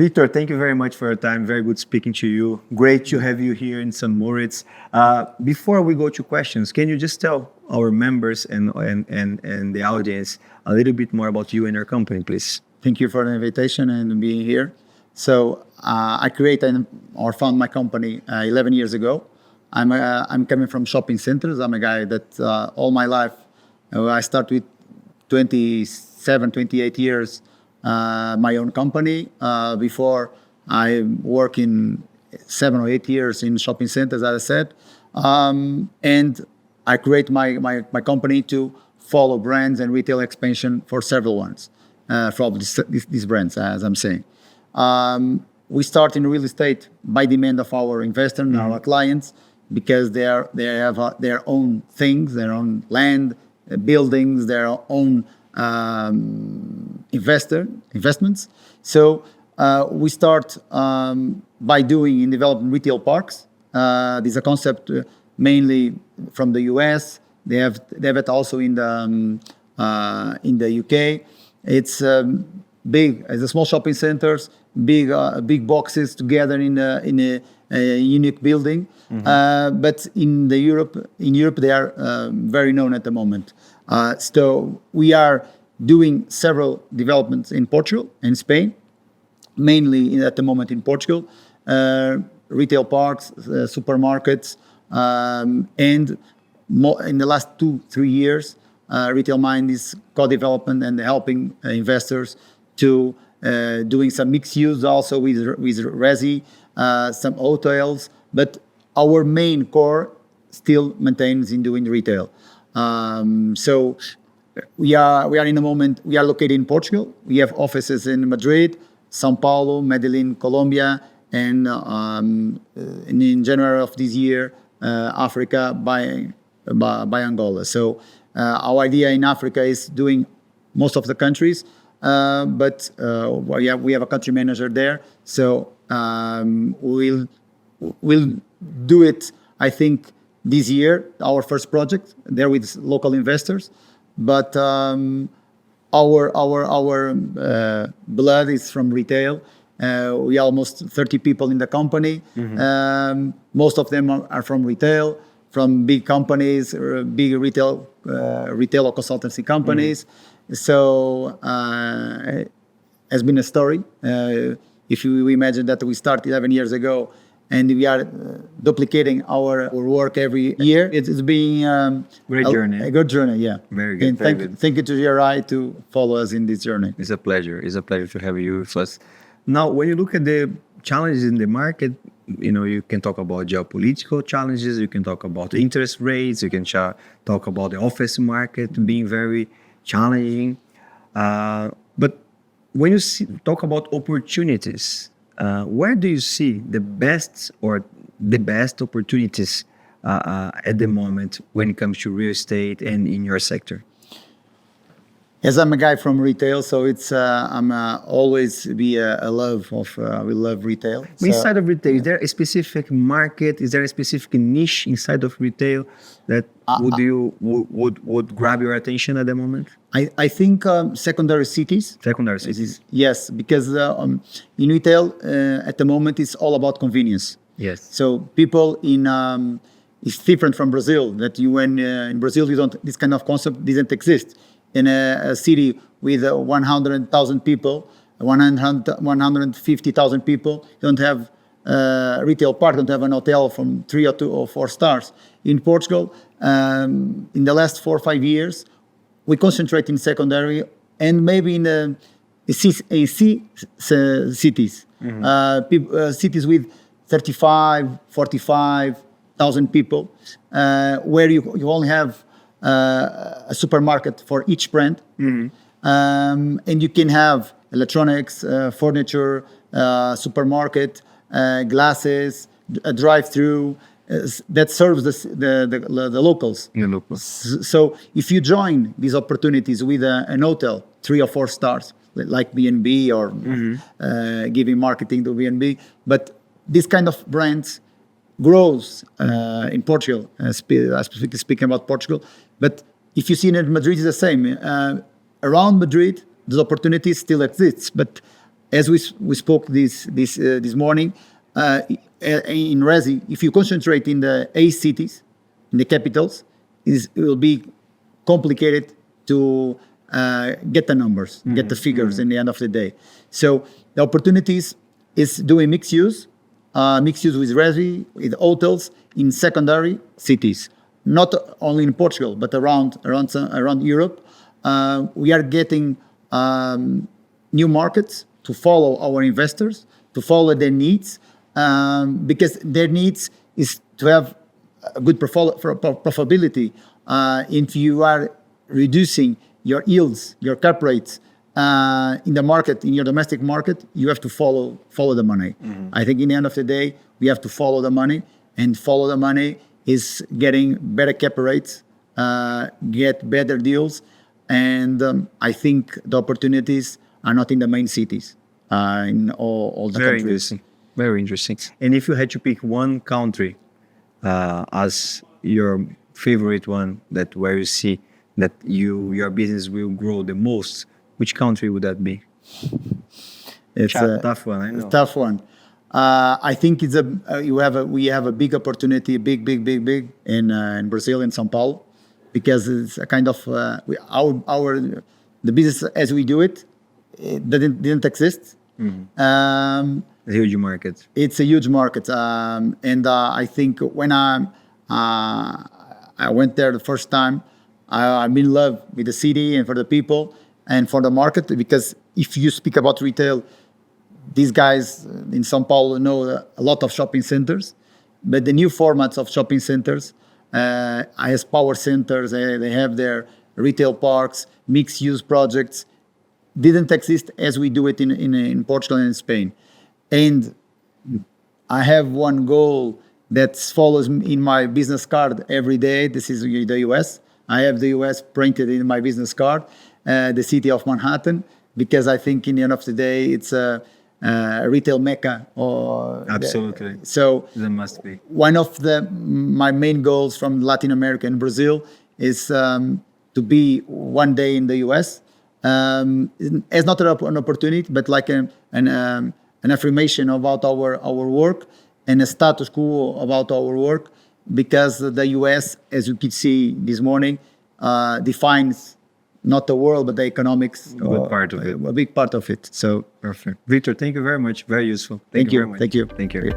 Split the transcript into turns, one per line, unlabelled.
Vitor, thank you very much for your time. Very good speaking to you. Great to have you here in St. Moritz. Before we go to questions, can you just tell our members and the audience a little bit more about you and your company, please?
Thank you for the invitation and being here. So I created or found my company 11 years ago. I'm coming from shopping centers. I'm a guy that all my life, I started with 27, 28 years, my own company. Before I work in 7 or 8 years in shopping centers, as I said. And I create my company to follow brands and retail expansion for several ones from these brands, as I'm saying. We start in real estate by demand of our investors and our clients, because they have their own things, their own land, buildings, their own investments. So we start by doing in developing retail parks. This is a concept mainly from the US. They have it also in the UK. It's big as a small shopping centers, big boxes together in a unique building. But in Europe they are very known at the moment. So we are doing several developments in Portugal and Spain, mainly at the moment in Portugal, retail parks, supermarkets, and in the last 2-3 years, Retail Mind is co-development and helping investors to doing some mixed use also with resi, some hotels, but our main core still maintains in doing retail. So we are in a moment, we are located in Portugal. We have offices in Madrid, São Paulo, Medellin, Colombia, and in January of this year, Africa by Angola. So our idea in Africa is doing most of the countries, but we have a country manager there. So we'll do it, I think, this year, our first project there with local investors. But our blood is from retail. We are almost 30 people in the company. Most of them are from retail, from big companies, big retail or consultancy companies. So has been a story. If you imagine that we started 11 years ago, and we are duplicating our work every year. It's been
great journey.
A good journey, yeah.
Very good.
And thank you to GRI to follow us in this journey.
It's a pleasure. It's a pleasure to have you with us. Now, when you look at the challenges in the market, you can talk about geopolitical challenges, you can talk about interest rates, you can talk about the office market being very challenging. But when you talk about opportunities, where do you see the best opportunities at the moment when it comes to real estate and in your sector?
As I'm a guy from retail, so it's I'm always be a love of we love retail. So,
inside of retail, is there a specific market? Is there a specific niche inside of retail that would grab your attention at the moment?
I think secondary cities.
Secondary cities.
Yes, because in retail at the moment it's all about convenience.
Yes.
So people it's different from Brazil. That in Brazil this kind of concept doesn't exist. In a city with 100,000 people, 150,000 people, you don't have a retail park, don't have an hotel from 3 or 2 or 4 stars. In Portugal, in the last 4 or 5 years, we concentrate in secondary and maybe in cities, cities with 35, 45,000 people, where you only have a supermarket for each brand, and you can have electronics, furniture, supermarket, glasses, a drive-through that serves the locals.
The locals.
So if you join these opportunities with an hotel, 3 or 4 stars, like B&B or giving marketing to B&B, but this kind of brands grows in Portugal, specifically speaking about Portugal. But if you see in Madrid, it's the same. Around Madrid, those opportunities still exist. But as we spoke this morning, in Resi, if you concentrate in the A cities, in the capitals, it will be complicated to get the numbers, get the figures in the end of the day. So the opportunities is doing mixed use with Resi, with hotels in secondary cities, not only in Portugal but around Europe. We are getting new markets to follow our investors, to follow their needs, because their needs is to have a good profitability. If you are reducing your yields, your cap rates in the market, in your domestic market, you have to follow the money. I think in the end of the day, we have to follow the money, and follow the money is getting better cap rates, get better deals, and I think the opportunities are not in the main cities, in all the
Very
countries.
interesting. Very interesting. And if you had to pick one country as your favorite one, that where you see that your business will grow the most, which country would that be?
It's
A tough one, I know.
tough one. I think it's we have a big opportunity, big in Brazil, in São Paulo, because it's a kind of the business as we do it didn't exist.
A huge market.
It's a huge market, and I think when I went there the first time, I'm in love with the city and for the people and for the market, because if you speak about retail, these guys in São Paulo know a lot of shopping centers, but the new formats of shopping centers, as power centers, they have their retail parks, mixed-use projects, didn't exist as we do it in Portugal and in Spain. And I have one goal that follows in my business card every day. This is the US. I have the US printed in my business card, the city of Manhattan, because I think in the end of the day, it's a retail mecca.
Absolutely.
So
That must be.
one of my main goals from Latin America and Brazil is to be one day in the US. As not an opportunity, but like an affirmation about our work and a status quo about our work, because the US, as you could see this morning, defines not the world but the economics.
A good part of it.
A big part of it. So
Perfect. Victor, thank you very much. Very useful.
Thank you.
Very much.
Thank you.
Thank you.